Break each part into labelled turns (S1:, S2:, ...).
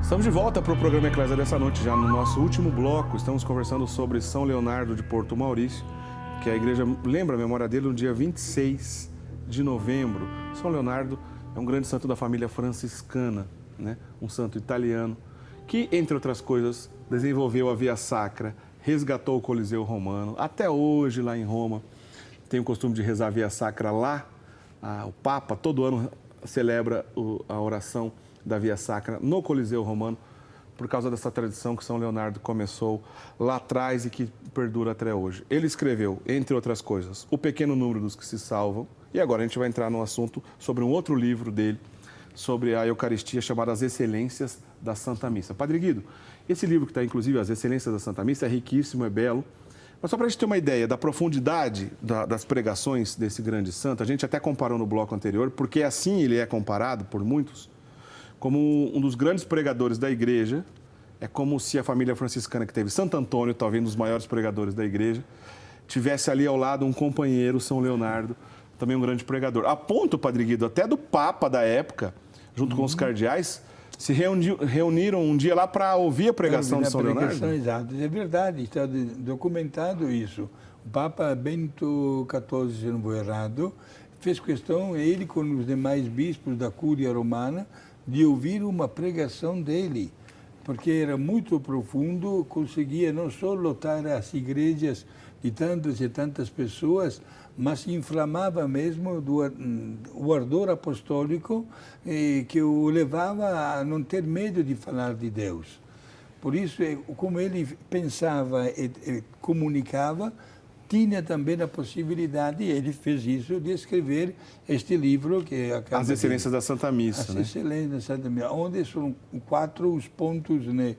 S1: Estamos de volta para o programa Eclésia dessa noite, já no nosso último bloco. Estamos conversando sobre São Leonardo de Porto Maurício, que a igreja lembra a memória dele no dia 26 de novembro. São Leonardo é um grande santo da família franciscana, né? Um santo italiano, que, entre outras coisas, desenvolveu a Via Sacra, resgatou o Coliseu Romano. Até hoje, lá em Roma, tem o costume de rezar a Via Sacra lá. O Papa, todo ano, celebra a oração da Via Sacra no Coliseu Romano, por causa dessa tradição que São Leonardo começou lá atrás e que perdura até hoje. Ele escreveu, entre outras coisas, O Pequeno Número dos que se Salvam, e agora a gente vai entrar num assunto sobre um outro livro dele, sobre a Eucaristia, chamado As Excelências da Santa Missa. Padre Guido, esse livro que está, inclusive, As Excelências da Santa Missa, é riquíssimo, é belo, mas só para a gente ter uma ideia da profundidade das pregações desse grande santo, a gente até comparou no bloco anterior, porque assim ele é comparado por muitos, como um dos grandes pregadores da igreja. É como se a família franciscana, que teve Santo Antônio, talvez um dos maiores pregadores da igreja, tivesse ali ao lado um companheiro, São Leonardo, também um grande pregador. A ponto, Padre Guido, até do Papa da época, junto com os cardeais, se reuniram um dia lá para ouvir a pregação de São Leonardo.
S2: Exato, é verdade, está documentado isso. O Papa Bento XIV, se não vou errado, fez questão, ele com os demais bispos da Cúria Romana, de ouvir uma pregação dele, porque era muito profundo, conseguia não só lotar as igrejas de tantas e tantas pessoas, mas inflamava mesmo o ardor apostólico que o levava a não ter medo de falar de Deus. Por isso, como ele pensava e comunicava, tinha também a possibilidade, e ele fez isso, de escrever este livro que acaba
S1: As Excelências da Santa Missa,
S2: As
S1: né?
S2: Excelências da Santa Missa, onde são 4 os pontos, né,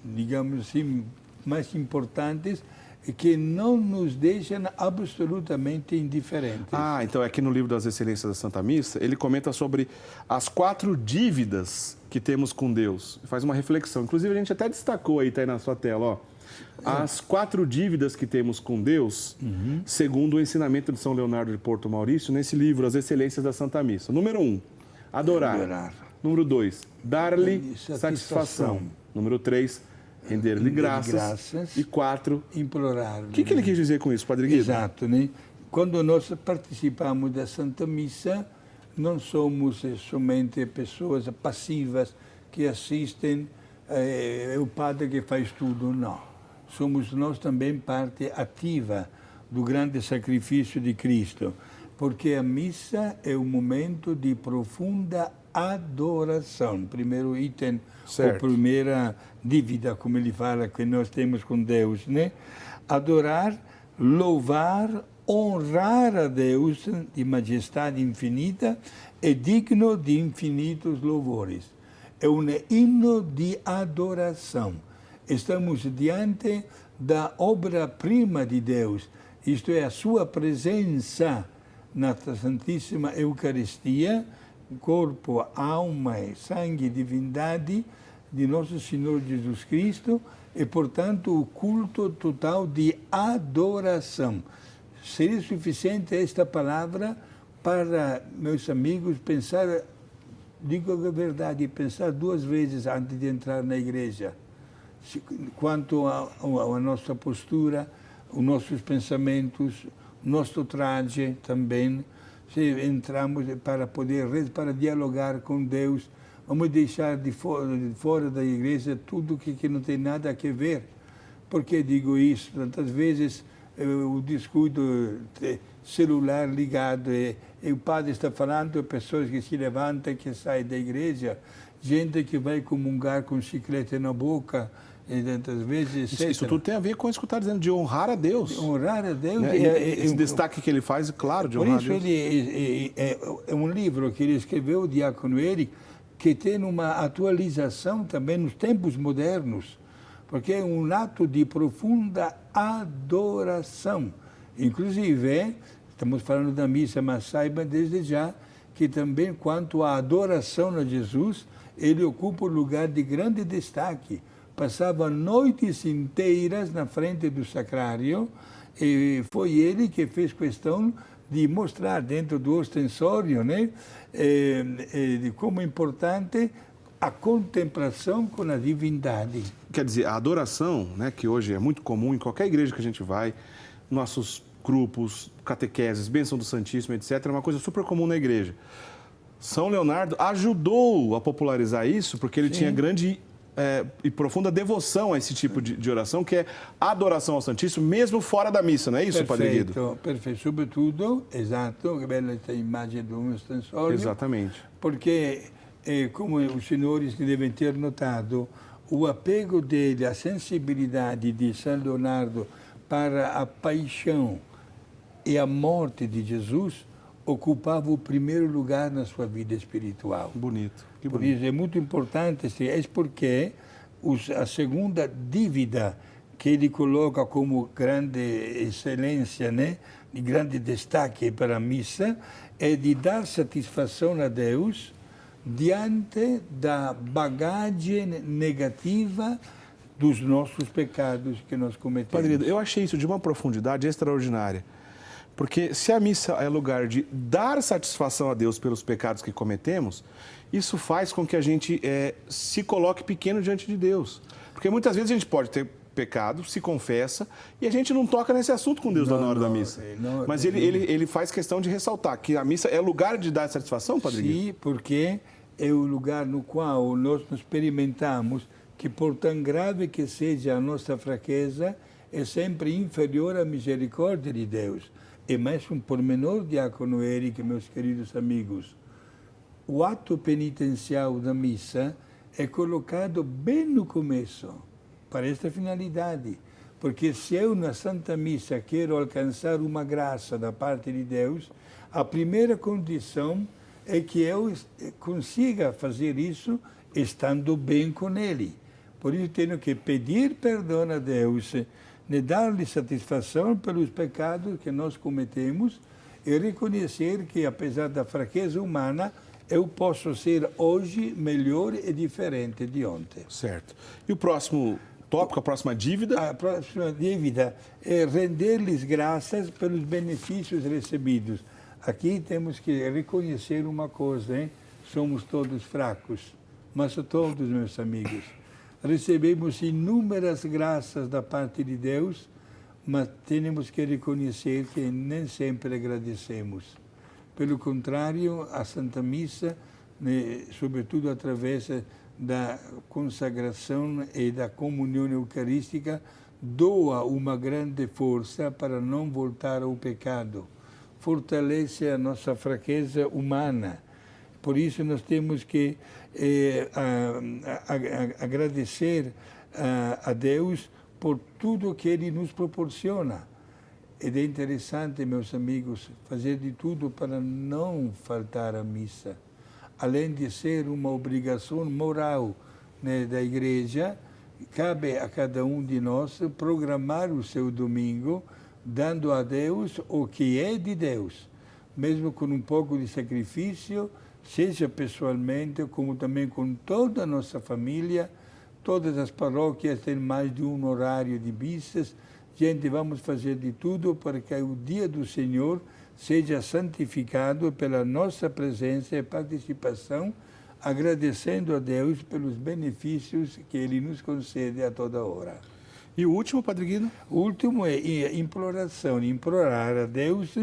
S2: digamos assim, mais importantes, que não nos deixam absolutamente indiferentes.
S1: Então aqui no livro das Excelências da Santa Missa, ele comenta sobre as 4 dívidas que temos com Deus. Faz uma reflexão. Inclusive, a gente até destacou aí, tá aí na sua tela, ó. As 4 dívidas que temos com Deus, segundo o ensinamento de São Leonardo de Porto Maurício, nesse livro, As Excelências da Santa Missa. Número 1, adorar. Número 2, dar-lhe satisfação. Número 3, render-lhe graças. E 4,
S2: implorar.
S1: O que ele quis dizer com isso, Padre Guido?
S2: Exato, né? Quando nós participamos da Santa Missa, não somos somente pessoas passivas que assistem, é o padre que faz tudo, não. Somos nós também parte ativa do grande sacrifício de Cristo, porque a missa é um momento de profunda adoração. Primeiro item, ou primeira dívida, como ele fala, que nós temos com Deus, né? Adorar, louvar, honrar a Deus de majestade infinita e digno de infinitos louvores. É um hino de adoração. Estamos diante da obra-prima de Deus, isto é, a sua presença na Santíssima Eucaristia, corpo, alma, sangue e divindade de Nosso Senhor Jesus Cristo e, portanto, o culto total de adoração. Seria suficiente esta palavra para, meus amigos, pensar, digo a verdade, pensar 2 vezes antes de entrar na igreja, quanto à nossa postura, os nossos pensamentos, nosso traje também. Se entramos para poder para dialogar com Deus, vamos deixar de fora da igreja tudo que não tem nada a ver. Por que digo isso? Tantas vezes o descuido celular ligado, e o padre está falando, pessoas que se levantam, que saem da igreja, gente que vai comungar com chiclete na boca, e tantas vezes,
S1: isso tudo tem a ver com isso que está dizendo, de honrar a Deus.
S2: De honrar a Deus.
S1: Né? Esse destaque que ele faz, claro, de honrar a Deus.
S2: Por isso é um livro que ele escreveu, o diácono Eric, que tem uma atualização também nos tempos modernos, porque é um ato de profunda adoração. Inclusive, estamos falando da missa, mas saiba desde já que também, quanto à adoração a Jesus, ele ocupa um lugar de grande destaque. Passava noites inteiras na frente do sacrário e foi ele que fez questão de mostrar dentro do ostensório, né, de como é importante a contemplação com a divindade.
S1: Quer dizer, a adoração, né, que hoje é muito comum em qualquer igreja que a gente vai, nossos grupos, catequeses, bênção do Santíssimo, etc., é uma coisa super comum na igreja. São Leonardo ajudou a popularizar isso porque ele tinha grande e profunda devoção a esse tipo de oração, que é a adoração ao Santíssimo, mesmo fora da missa, não é isso, Padre Guido?
S2: Perfeito, sobretudo, exato, que bela essa imagem do ostensório.
S1: Exatamente.
S2: Porque, como os senhores devem ter notado, o apego dele, a sensibilidade de São Leonardo para a paixão e a morte de Jesus ocupava o primeiro lugar na sua vida espiritual.
S1: Bonito. Que
S2: Por
S1: bonito.
S2: isso é muito importante, é porque a segunda dívida que ele coloca como grande excelência, né, de grande destaque para a missa, é de dar satisfação a Deus diante da bagagem negativa dos nossos pecados que nós cometemos.
S1: Padre Guido, eu achei isso de uma profundidade extraordinária. Porque se a missa é lugar de dar satisfação a Deus pelos pecados que cometemos, isso faz com que a gente se coloque pequeno diante de Deus. Porque muitas vezes a gente pode ter pecado, se confessa, e a gente não toca nesse assunto com Deus na hora da missa. Mas ele faz questão de ressaltar que a missa é lugar de dar satisfação, Padre Guido?
S2: Sim, porque é o lugar no qual nós experimentamos que, por tão grave que seja a nossa fraqueza, é sempre inferior à misericórdia de Deus. E mais um pormenor, diácono Eric, meus queridos amigos. O ato penitencial da missa é colocado bem no começo, para esta finalidade. Porque se eu, na Santa Missa, quero alcançar uma graça da parte de Deus, a primeira condição é que eu consiga fazer isso estando bem com Ele. Por isso, tenho que pedir perdão a Deus, dar-lhe satisfação pelos pecados que nós cometemos e reconhecer que, apesar da fraqueza humana, eu posso ser hoje melhor e diferente de ontem.
S1: Certo. E o próximo tópico, a próxima dívida?
S2: A próxima dívida é render-lhes graças pelos benefícios recebidos. Aqui temos que reconhecer uma coisa, hein? Somos todos fracos, mas todos, meus amigos. Recebemos inúmeras graças da parte de Deus, mas temos que reconhecer que nem sempre agradecemos. Pelo contrário, a Santa Missa, né, sobretudo através da consagração e da comunhão eucarística, doa uma grande força para não voltar ao pecado. Fortalece a nossa fraqueza humana. Por isso, nós temos que agradecer a Deus por tudo que Ele nos proporciona. E é interessante, meus amigos, fazer de tudo para não faltar à missa. Além de ser uma obrigação moral, né, da Igreja, cabe a cada um de nós programar o seu domingo, dando a Deus o que é de Deus, mesmo com um pouco de sacrifício, seja pessoalmente, como também com toda a nossa família. Todas as paróquias têm mais de um horário de missas. Gente, vamos fazer de tudo para que o dia do Senhor seja santificado pela nossa presença e participação, agradecendo a Deus pelos benefícios que Ele nos concede a toda hora.
S1: E o último, Padre Guido?
S2: O último é imploração, implorar a Deus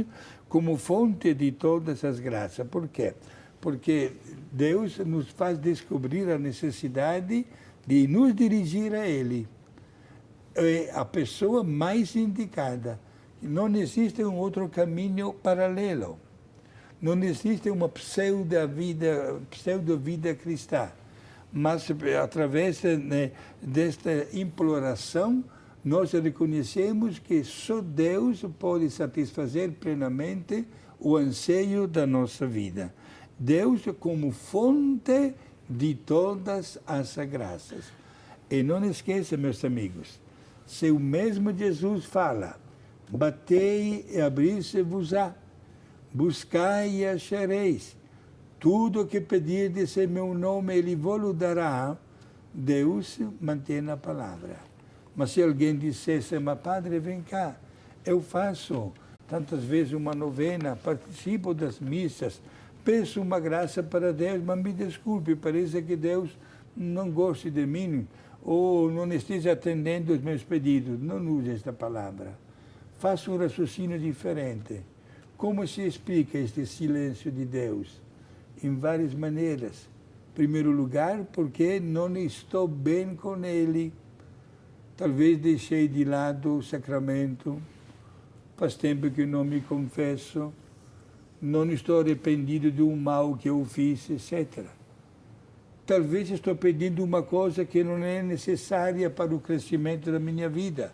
S2: como fonte de todas as graças. Por quê? Porque Deus nos faz descobrir a necessidade de nos dirigir a Ele. É a pessoa mais indicada. Não existe um outro caminho paralelo. Não existe uma pseudo-vida cristã. Mas, através, né, desta imploração, nós reconhecemos que só Deus pode satisfazer plenamente o anseio da nossa vida. Deus como fonte de todas as graças. E não esqueça, meus amigos, se o mesmo Jesus fala, batei e abrir-se-vos-á, buscai e achareis, tudo o que pedirdes em meu nome, Ele vos dará, Deus mantém a palavra. Mas se alguém dissesse, mas Padre, vem cá, eu faço tantas vezes uma novena, participo das missas, peço uma graça para Deus, mas me desculpe, parece que Deus não goste de mim ou não esteja atendendo os meus pedidos. Não use esta palavra. Faça um raciocínio diferente. Como se explica este silêncio de Deus? Em várias maneiras. Em primeiro lugar, porque não estou bem com Ele. Talvez deixei de lado o sacramento. Faz tempo que não me confesso. Não estou arrependido de um mal que eu fiz, etc. Talvez estou pedindo uma coisa que não é necessária para o crescimento da minha vida.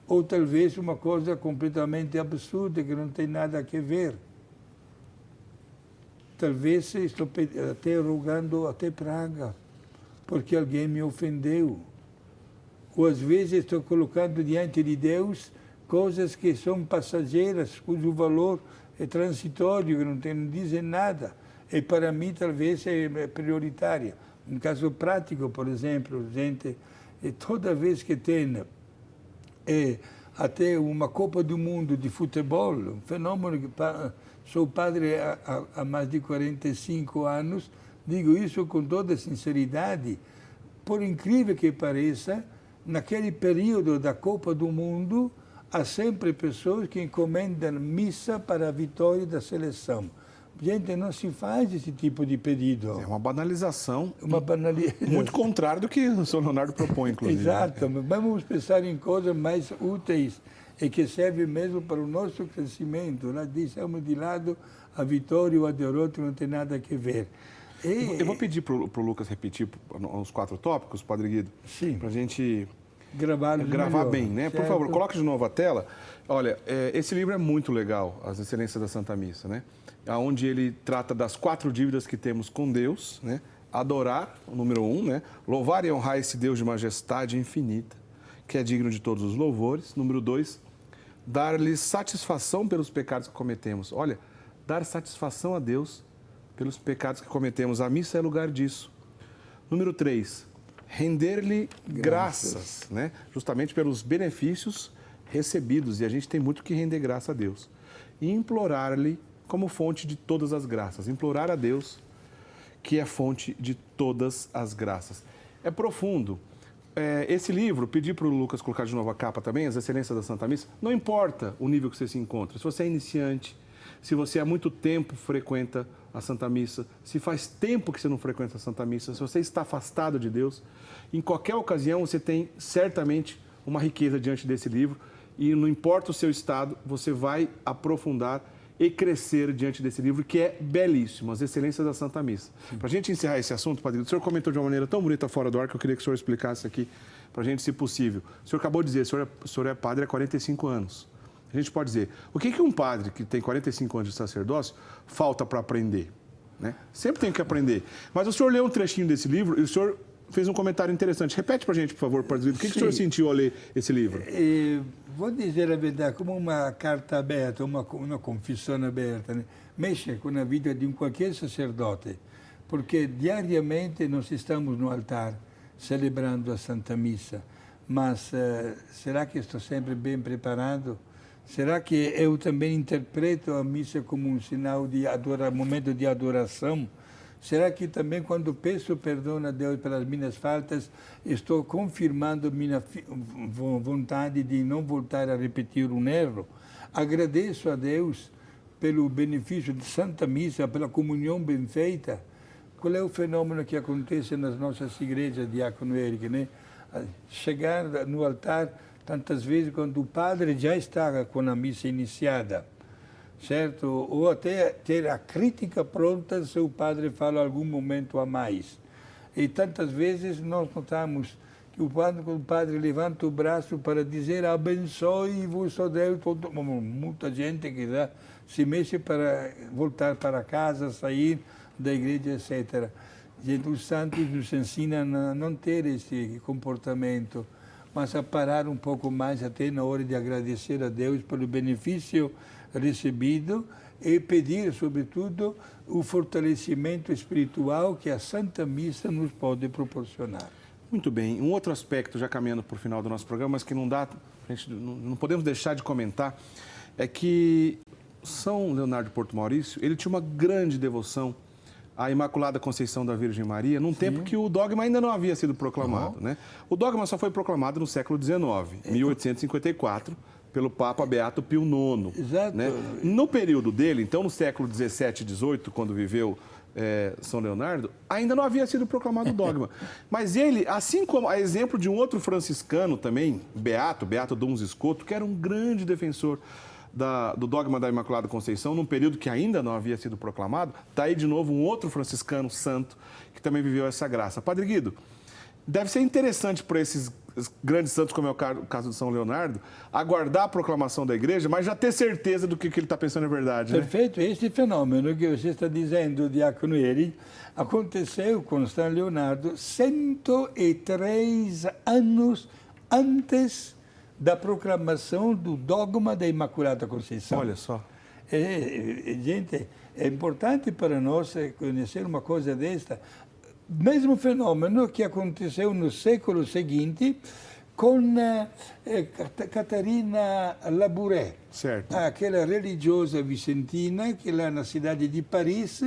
S2: Ou talvez uma coisa completamente absurda, que não tem nada a ver. Talvez estou até rogando até praga, porque alguém me ofendeu. Ou às vezes estou colocando diante de Deus coisas que são passageiras, cujo valor é transitório, que não dizem nada. E para mim talvez é prioritária. Um caso prático, por exemplo, gente, toda vez que tem até uma Copa do Mundo de futebol, um fenômeno que sou padre há mais de 45 anos, digo isso com toda sinceridade, por incrível que pareça, naquele período da Copa do Mundo, há sempre pessoas que encomendam missa para a vitória da seleção. Gente, não se faz esse tipo de pedido.
S1: É uma banalização.
S2: Banalização.
S1: Muito contrário do que o São Leonardo propõe, inclusive.
S2: Exato. Mas vamos pensar em coisas mais úteis e que servem mesmo para o nosso crescimento. Nós deixamos de lado a vitória ou a derrota, não tem nada a ver.
S1: Eu vou pedir para o Lucas repetir os 4 tópicos, Padre Guido, para a gente gravar bem, né? Certo. Por favor, coloque de novo a tela. Olha, esse livro é muito legal, As Excelências da Santa Missa, né? Onde ele trata das 4 dívidas que temos com Deus, né? Adorar, o número 1, né? Louvar e honrar esse Deus de majestade infinita, que é digno de todos os louvores. Número 2, dar-lhe satisfação pelos pecados que cometemos. Olha, dar satisfação a Deus pelos pecados que cometemos. A missa é lugar disso. Número 3, render-lhe graças, né? Justamente pelos benefícios recebidos. E a gente tem muito que render graça a Deus. E implorar-lhe como fonte de todas as graças. Implorar a Deus, que é fonte de todas as graças. É profundo. Esse livro, pedir para o Lucas colocar de novo a capa também, As Excelências da Santa Missa, não importa o nível que você se encontra. Se você é iniciante, se você há muito tempo frequenta a Santa Missa, se faz tempo que você não frequenta a Santa Missa, se você está afastado de Deus, em qualquer ocasião você tem certamente uma riqueza diante desse livro e não importa o seu estado, você vai aprofundar e crescer diante desse livro, que é belíssimo, As Excelências da Santa Missa. Para a gente encerrar esse assunto, Padre, o senhor comentou de uma maneira tão bonita fora do ar que eu queria que o senhor explicasse aqui para a gente, se possível. O senhor acabou de dizer, o senhor é padre há 45 anos. A gente pode dizer, o que um padre que tem 45 anos de sacerdócio falta para aprender? Né? Sempre tem que aprender. Mas o senhor leu um trechinho desse livro e o senhor fez um comentário interessante. Repete para a gente, por favor, Padre. O que o senhor sentiu ao ler esse livro?
S2: Vou dizer a verdade, como uma carta aberta, uma confissão aberta, né? Mexe com a vida de qualquer sacerdote, porque diariamente nós estamos no altar celebrando a Santa Missa, mas será que estou sempre bem preparado? Será que eu também interpreto a missa como um sinal de momento de adoração? Será que também quando peço perdão a Deus pelas minhas faltas, estou confirmando minha vontade de não voltar a repetir um erro? Agradeço a Deus pelo benefício de Santa Missa, pela comunhão bem feita. Qual é o fenômeno que acontece nas nossas igrejas, Diácono Eric, né? Chegar no altar tantas vezes quando o padre já está com a missa iniciada, certo? Ou até ter a crítica pronta se o padre fala algum momento a mais. E tantas vezes nós notamos que o padre levanta o braço para dizer abençoe-vos, ó Deus. Muita gente que já se mexe para voltar para casa, sair da igreja, etc. Os santos nos ensinam a não ter esse comportamento, mas a parar um pouco mais até na hora de agradecer a Deus pelo benefício recebido e pedir, sobretudo, o fortalecimento espiritual que a Santa Missa nos pode proporcionar.
S1: Muito bem. Um outro aspecto, já caminhando para o final do nosso programa, mas que não dá, a gente não podemos deixar de comentar, é que São Leonardo de Porto Maurício, ele tinha uma grande devoção a Imaculada Conceição da Virgem Maria, num tempo que o dogma ainda não havia sido proclamado, né? O dogma só foi proclamado no século XIX, 1854, pelo Papa Beato Pio IX.
S2: Exato.
S1: Né? No período dele, então no século XVII e XVIII, quando viveu São Leonardo, ainda não havia sido proclamado o dogma. Mas ele, assim como a exemplo de um outro franciscano também, Beato Duns Scoto, que era um grande defensor do dogma da Imaculada Conceição, num período que ainda não havia sido proclamado, está aí de novo um outro franciscano santo que também viveu essa graça. Padre Guido, deve ser interessante para esses grandes santos, como é o caso de São Leonardo, aguardar a proclamação da igreja, mas já ter certeza do que ele está pensando é verdade, né?
S2: Perfeito. Este fenômeno que você está dizendo, Diácono Eri, aconteceu com São Leonardo 103 anos antes da proclamação do dogma da Imaculada Conceição.
S1: Olha só.
S2: Gente, é importante para nós conhecer uma coisa desta. Mesmo fenômeno que aconteceu no século seguinte com Catarina Labouré,
S1: certo.
S2: Aquela religiosa vicentina que lá na cidade de Paris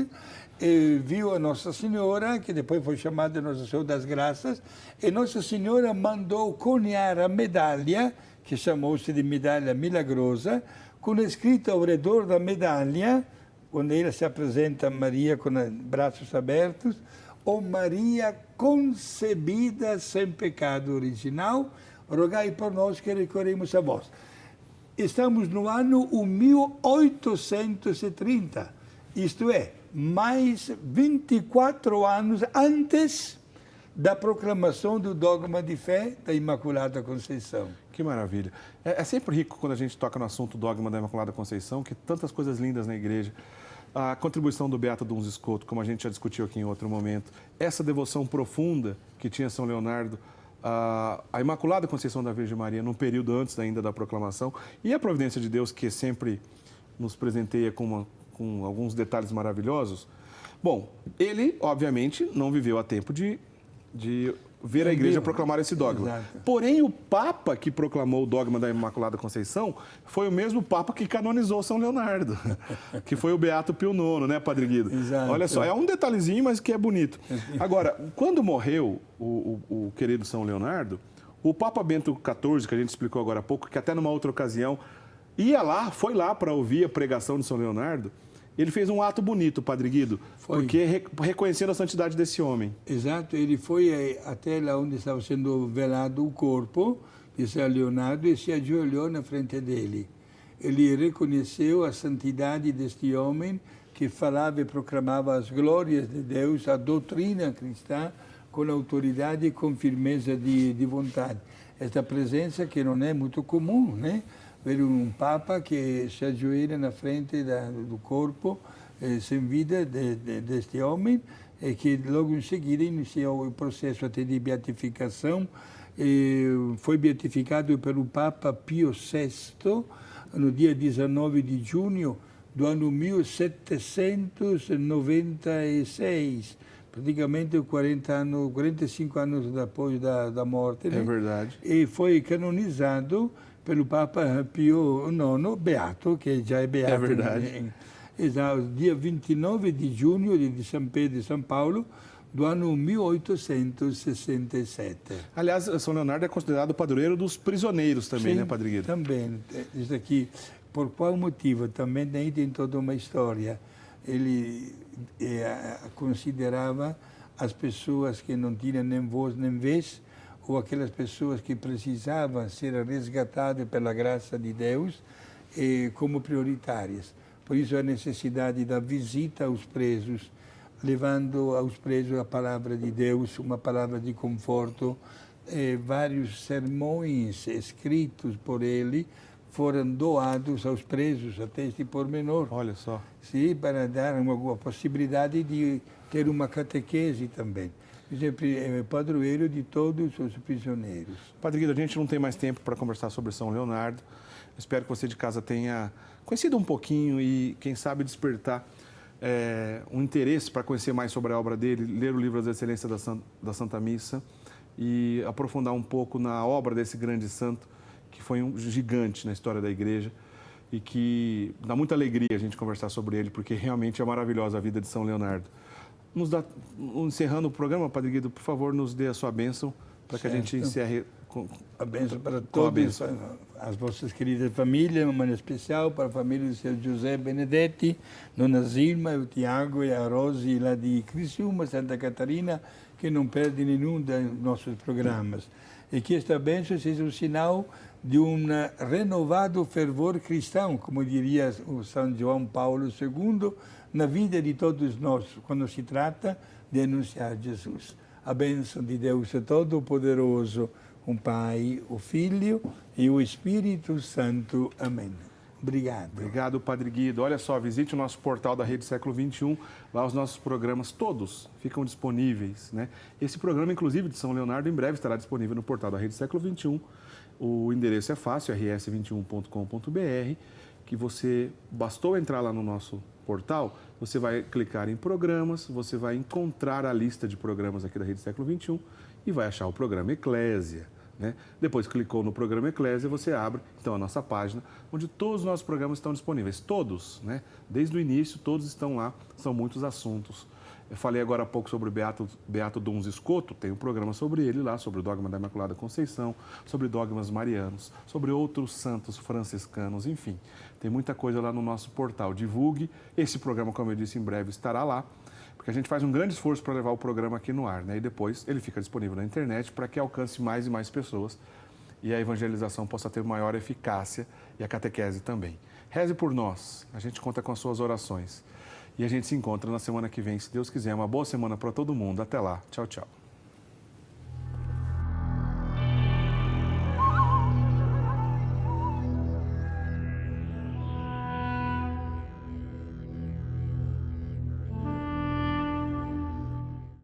S2: viu a Nossa Senhora, que depois foi chamada Nossa Senhora das Graças, e Nossa Senhora mandou cunhar a medalha, que chamou-se de medalha milagrosa, com escrito ao redor da medalha, quando ela se apresenta a Maria com os braços abertos, ó Maria concebida sem pecado original, rogai por nós que recorremos a vós. Estamos no ano 1830, isto é, mais 24 anos antes da proclamação do dogma de fé da Imaculada Conceição.
S1: Que maravilha. É sempre rico quando a gente toca no assunto dogma da Imaculada Conceição, que tantas coisas lindas na igreja. A contribuição do Beato Duns Scoto, como a gente já discutiu aqui em outro momento, essa devoção profunda que tinha São Leonardo, a Imaculada Conceição da Virgem Maria, num período antes ainda da proclamação, e a providência de Deus, que sempre nos presenteia com alguns detalhes maravilhosos. Bom, ele, obviamente, não viveu a tempo de ver a igreja proclamar esse dogma.
S2: Exato.
S1: Porém, o Papa que proclamou o dogma da Imaculada Conceição foi o mesmo Papa que canonizou São Leonardo, que foi o Beato Pio IX, né, Padre Guido?
S2: Exato.
S1: Olha só, é um detalhezinho, mas que é bonito. Agora, quando morreu o querido São Leonardo, o Papa Bento XIV, que a gente explicou agora há pouco, que até numa outra ocasião foi lá para ouvir a pregação de São Leonardo, ele fez um ato bonito, Padre Guido, porque reconhecendo a santidade desse homem.
S2: Exato, ele foi até lá onde estava sendo velado o corpo de São Leonardo e se ajoelhou na frente dele. Ele reconheceu a santidade deste homem que falava e proclamava as glórias de Deus, a doutrina cristã, com autoridade e com firmeza de vontade. Esta presença que não é muito comum, né? Ver um Papa que se ajoelha na frente do corpo sem vida deste homem e que logo em seguida iniciou o processo até de beatificação. Foi beatificado pelo Papa Pio VI no dia 19 de junho do ano 1796, praticamente 45 anos depois da morte. Né?
S1: É verdade.
S2: E foi canonizado pelo Papa Pio IX, beato, que já é beato.
S1: É verdade.
S2: Exato, dia 29 de junho de São Pedro e São Paulo, do ano 1867.
S1: Aliás, São Leonardo é considerado o padroeiro dos prisioneiros também,
S2: Sim,
S1: né, Padre Guido?
S2: Também. Isso aqui, por qual motivo? Também tem toda uma história. Ele considerava as pessoas que não tinham nem voz nem vez, ou aquelas pessoas que precisavam ser resgatadas pela graça de Deus como prioritárias. Por isso a necessidade da visita aos presos, levando aos presos a palavra de Deus, uma palavra de conforto. Vários sermões escritos por ele foram doados aos presos, até este pormenor.
S1: Olha só.
S2: Sim, para dar uma possibilidade de ter uma catequese também. É padroeiro de todos os prisioneiros.
S1: Padre Guido, a gente não tem mais tempo para conversar sobre São Leonardo. Espero que você de casa tenha conhecido um pouquinho e, quem sabe, despertar um interesse para conhecer mais sobre a obra dele, ler o livro das Excelências da Santa Missa e aprofundar um pouco na obra desse grande santo, que foi um gigante na história da igreja e que dá muita alegria a gente conversar sobre ele, porque realmente é maravilhosa a vida de São Leonardo. encerrando o programa, Padre Guido, por favor, nos dê a sua bênção para que a gente encerre com
S2: a bênção para todos, as vossas queridas famílias, uma especial para a família do seu José Benedetti, Dona Zilma, o Tiago e a Rosi lá de Criciúma, Santa Catarina, que não perdem nenhum dos nossos programas. E que esta bênção seja um sinal de um renovado fervor cristão, como diria o São João Paulo II, na vida de todos nós, quando se trata de anunciar Jesus. A bênção de Deus Todo-Poderoso, o Pai, o Filho e o Espírito Santo. Amém. Obrigado.
S1: Obrigado, Padre Guido. Olha só, visite o nosso portal da Rede Século XXI. Lá os nossos programas todos ficam disponíveis, né? Esse programa, inclusive, de São Leonardo, em breve estará disponível no portal da Rede Século XXI. O endereço é fácil, rs21.com.br, que você, bastou entrar lá no nosso portal, você vai clicar em programas, você vai encontrar a lista de programas aqui da Rede Século XXI e vai achar o programa Eclésia, né? Depois clicou no programa Eclésia, você abre então a nossa página, onde todos os nossos programas estão disponíveis, todos, né? Desde o início, todos estão lá, são muitos assuntos. Eu falei agora há pouco sobre Beato Duns Escoto, tem um programa sobre ele lá, sobre o dogma da Imaculada Conceição, sobre dogmas marianos, sobre outros santos franciscanos, enfim. Tem muita coisa lá no nosso portal. Divulgue. Esse programa, como eu disse, em breve estará lá, porque a gente faz um grande esforço para levar o programa aqui no ar, né? E depois ele fica disponível na internet para que alcance mais e mais pessoas e a evangelização possa ter maior eficácia e a catequese também. Reze por nós, a gente conta com as suas orações. E a gente se encontra na semana que vem, se Deus quiser. Uma boa semana para todo mundo. Até lá. Tchau, tchau.